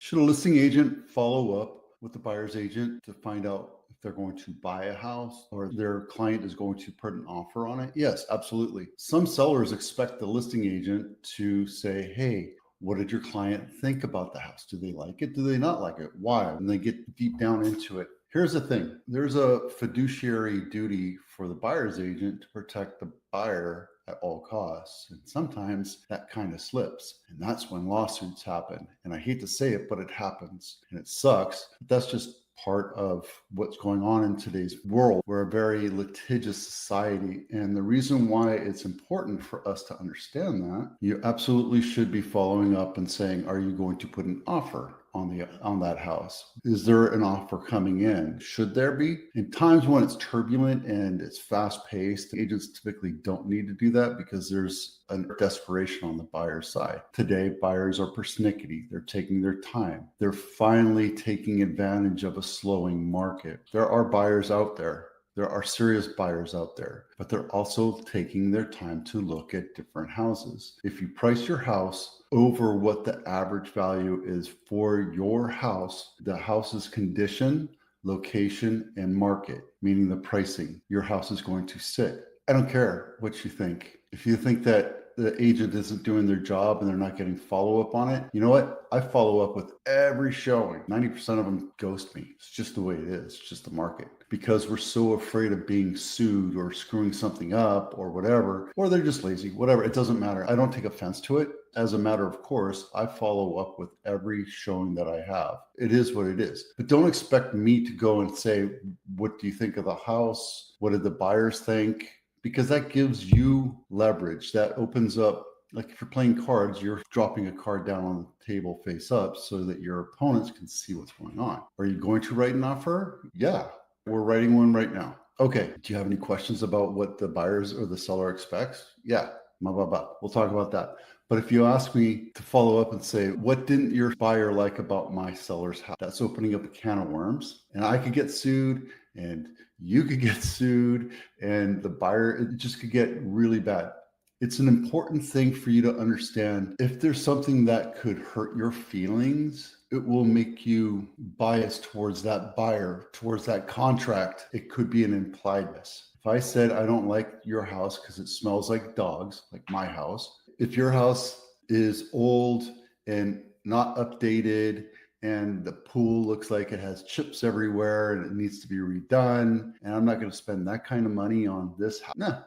Should a listing agent follow up with the buyer's agent to find out if they're going to buy a house or their client is going to put an offer on it? Yes, absolutely. Some sellers expect the listing agent to say, hey, what did your client think about the house? Do they like it? Do they not like it? Why? And they get deep down into it. Here's the thing. There's a fiduciary duty for the buyer's agent to protect the buyer at all costs. And sometimes that kind of slips. And that's when lawsuits happen. And I hate to say it, but it happens. And it sucks. But that's just part of what's going on in today's world. We're a very litigious society. And the reason why it's important for us to understand that, you absolutely should be following up and saying, are you going to put an offer on that house? Is there an offer coming in? Should there be? In times when it's turbulent and it's fast paced, agents typically don't need to do that because there's a desperation on the buyer's side. Today, buyers are persnickety. They're taking their time. They're finally taking advantage of a slowing market. There are buyers out there. There are serious buyers out there, but they're also taking their time to look at different houses. If you price your house over what the average value is for your house, the house's condition, location, and market, meaning the pricing, your house is going to sit. I don't care what you think. If you think that the agent isn't doing their job and they're not getting follow-up on it, you know what? I follow up with every showing. 90% of them ghost me. It's just the way it is. It's just the market. Because we're so afraid of being sued or screwing something up or whatever, or they're just lazy, whatever. It doesn't matter. I don't take offense to it. As a matter of course, I follow up with every showing that I have. It is what it is. But don't expect me to go and say, what do you think of the house? What did the buyers think? Because that gives you leverage. That opens up, like if you're playing cards, you're dropping a card down on the table face up so that your opponents can see what's going on. Are you going to write an offer? Yeah, we're writing one right now. Okay, do you have any questions about what the buyers or the seller expects? Yeah, blah, blah, blah. We'll talk about that. But if you ask me to follow up and say, what didn't your buyer like about my seller's house? That's opening up a can of worms. And I could get sued and you could get sued and the buyer, it just could get really bad. It's an important thing for you to understand. If there's something that could hurt your feelings, it will make you biased towards that buyer, towards that contract. It could be an impliedness. If I said, I don't like your house because it smells like dogs, like my house. If your house is old and not updated and the pool looks like it has chips everywhere and it needs to be redone, and I'm not going to spend that kind of money on this house. No,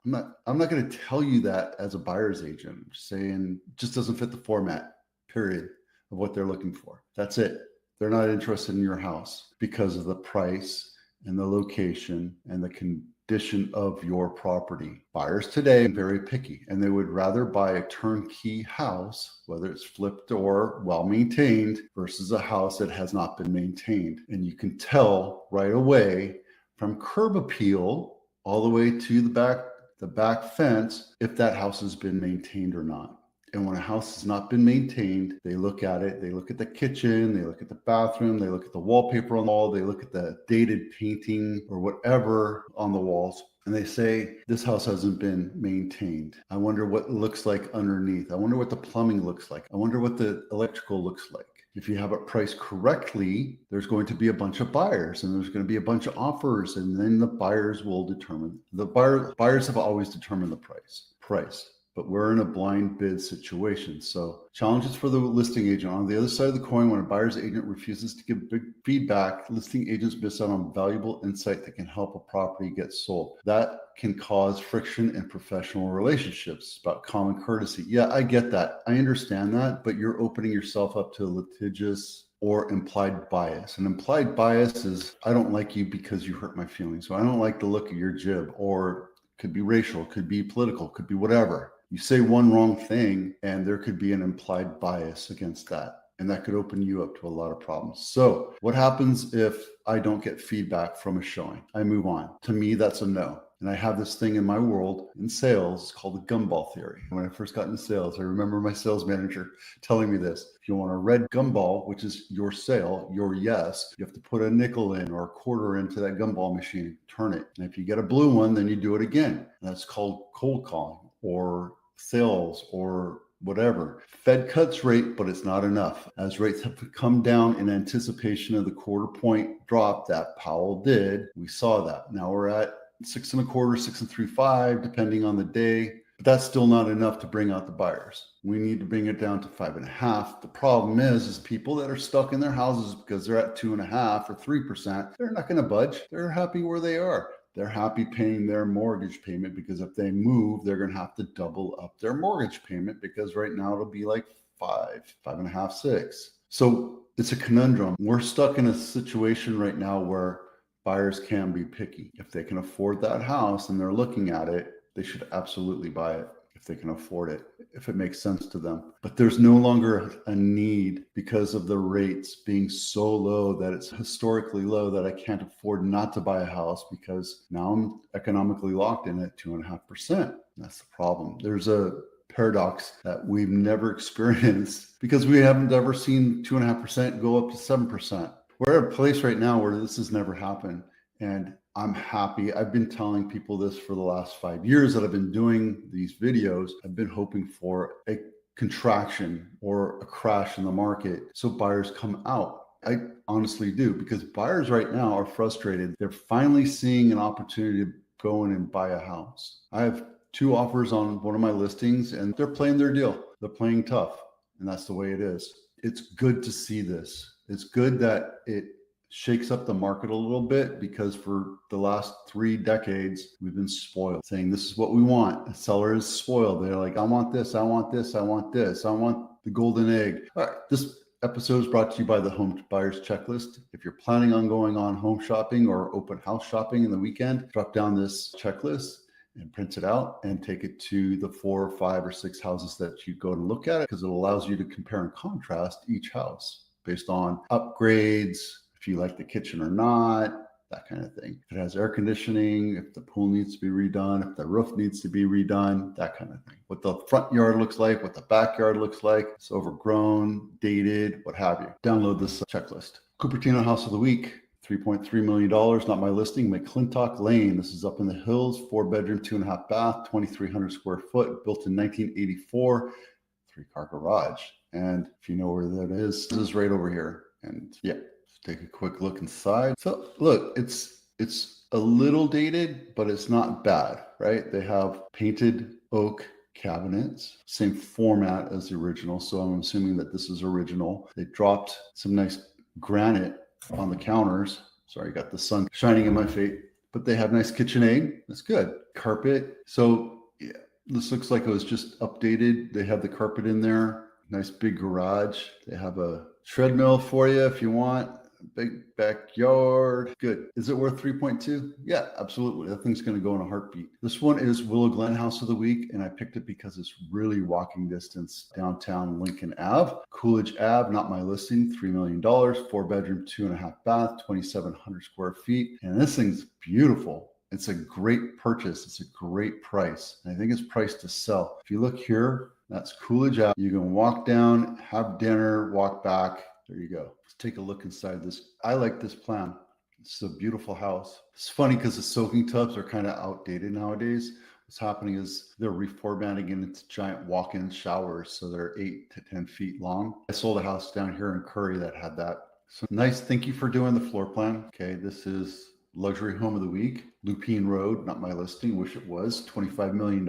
I'm not going to tell you that as a buyer's agent. I'm just saying it just doesn't fit the format, period, of what they're looking for. That's it. They're not interested in your house because of the price and the location and the condition of your property. Buyers today are very picky and they would rather buy a turnkey house, whether it's flipped or well-maintained, versus a house that has not been maintained. And you can tell right away from curb appeal all the way to the back fence if that house has been maintained or not. And when a house has not been maintained, they look at it, they look at the kitchen, they look at the bathroom, they look at the wallpaper on the wall, they look at the dated painting or whatever on the walls, and they say, this house hasn't been maintained. I wonder what it looks like underneath. I wonder what the plumbing looks like. I wonder what the electrical looks like. If you have it priced correctly, there's going to be a bunch of buyers and there's going to be a bunch of offers, and then the buyers will determine. Buyers have always determined the price. But we're in a blind bid situation. So challenges for the listing agent. On the other side of the coin, when a buyer's agent refuses to give big feedback, listing agents miss out on valuable insight that can help a property get sold. That can cause friction in professional relationships. It's about common courtesy. Yeah, I get that. I understand that, but you're opening yourself up to litigious or implied bias. An implied bias is, I don't like you because you hurt my feelings. So I don't like the look of your jib, or could be racial, could be political, could be whatever. You say one wrong thing and there could be an implied bias against that. And that could open you up to a lot of problems. So what happens if I don't get feedback from a showing? I move on. To me, that's a no. And I have this thing in my world in sales called the gumball theory. When I first got into sales, I remember my sales manager telling me this. If you want a red gumball, which is your sale, your yes, you have to put a nickel in or a quarter into that gumball machine, turn it. And if you get a blue one, then you do it again. And that's called cold calling or sales or whatever. Fed cuts rate, but it's not enough. As rates have come down in anticipation of the quarter point drop that Powell did, we saw that. Now we're at 6.25, 6.35, depending on the day. But that's still not enough to bring out the buyers. We need to bring it down to 5.5. The problem is people that are stuck in their houses because they're at 2.5 or 3%, they're not going to budge. They're happy where they are. They're happy paying their mortgage payment because if they move, they're going to have to double up their mortgage payment because right now it'll be like 5.5, 6. So it's a conundrum. We're stuck in a situation right now where buyers can be picky. If they can afford that house and they're looking at it, they should absolutely buy it if they can afford it, if it makes sense to them. But there's no longer a need because of the rates being so low that it's historically low that I can't afford not to buy a house because now I'm economically locked in at 2.5%. That's the problem. There's a paradox that we've never experienced because we haven't ever seen 2.5% go up to 7%. We're at a place right now where this has never happened. And I'm happy. I've been telling people this for the last 5 years that I've been doing these videos. I've been hoping for a contraction or a crash in the market so buyers come out. I honestly do, because buyers right now are frustrated. They're finally seeing an opportunity to go in and buy a house. I have 2 offers on one of my listings and they're playing their deal. They're playing tough, and that's the way it is. It's good to see this. It's good that it shakes up the market a little bit because for the last 3 decades, we've been spoiled, saying this is what we want. The seller is spoiled. They're like, I want this, I want this, I want this, I want the golden egg. All right, this episode is brought to you by the Home Buyers Checklist. If you're planning on going on home shopping or open house shopping in the weekend, drop down this checklist and print it out and take it to the 4 or 5 or 6 houses that you go to look at it, because it allows you to compare and contrast each house based on upgrades, if you like the kitchen or not, that kind of thing. If it has air conditioning, if the pool needs to be redone, if the roof needs to be redone, that kind of thing. What the front yard looks like, what the backyard looks like, it's overgrown, dated, what have you. Download this checklist. Cupertino House of the Week, $3.3 million, not my listing, McClintock Lane. This is up in the hills, 4-bedroom, 2.5 bath, 2,300 square foot, built in 1984, 3-car garage. And if you know where that is, this is right over here. And yeah, take a quick look inside. So look, it's a little dated, but it's not bad, right? They have painted oak cabinets, same format as the original. So I'm assuming that this is original. They dropped some nice granite on the counters. Sorry, got the sun shining in my face, but they have nice KitchenAid. That's good. Carpet. So yeah, this looks like it was just updated. They have the carpet in there. Nice big garage. They have a treadmill for you if you want. Big backyard. Good. Is it worth 3.2? Yeah, absolutely. That thing's going to go in a heartbeat. This one is Willow Glen House of the Week, and I picked it because it's really walking distance downtown Lincoln Ave. Coolidge Ave, not my listing, $3 million, 4-bedroom, 2.5 bath, 2,700 square feet. And this thing's beautiful. It's a great purchase. It's a great price. And I think it's priced to sell. If you look here, that's Coolidge Ave. You can walk down, have dinner, walk back. There you go. Let's take a look inside this. I like this plan. It's a beautiful house. It's funny because the soaking tubs are kind of outdated nowadays. What's happening is they're reformatting into giant walk-in showers. So they're 8 to 10 feet long. I sold a house down here in Curry that had that. So nice. Thank you for doing the floor plan. Okay, this is Luxury Home of the Week. Lupine Road, not my listing. Wish it was. $25 million.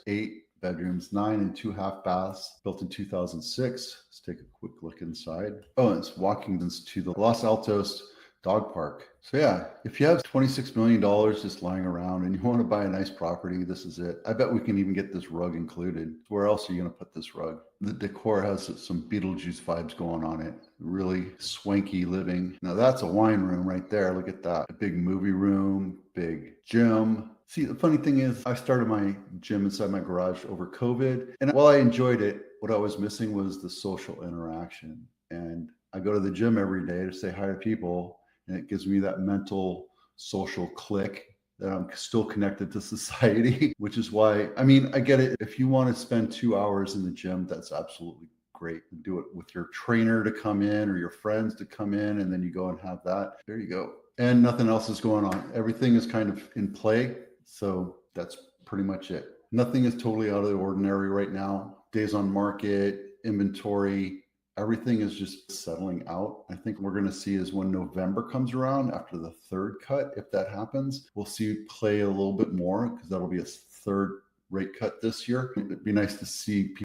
8 bedrooms, 9 and 2.5 baths, built in 2006. Let's take a quick look inside. Oh, and it's walking distance to the Los Altos dog park. So yeah, if you have $26 million just lying around and you want to buy a nice property, this is it. I bet we can even get this rug included. Where else are you going to put this rug? The decor has some Beetlejuice vibes going on it. Really swanky living. Now that's a wine room right there. Look at that. A big movie room, big gym. See, the funny thing is I started my gym inside my garage over COVID. And while I enjoyed it, what I was missing was the social interaction. And I go to the gym every day to say hi to people. And it gives me that mental social click that I'm still connected to society, which is why, I mean, I get it. If you want to spend 2 hours in the gym, that's absolutely great. Do it with your trainer to come in or your friends to come in, and then you go and have that. There you go. And nothing else is going on. Everything is kind of in play. So that's pretty much it. Nothing is totally out of the ordinary right now. days on market, inventory, everything is just settling out. I think we're going to see is when November comes around after the third cut, if that happens, we'll see play a little bit more because that'll be a third rate cut this year. It'd be nice to see people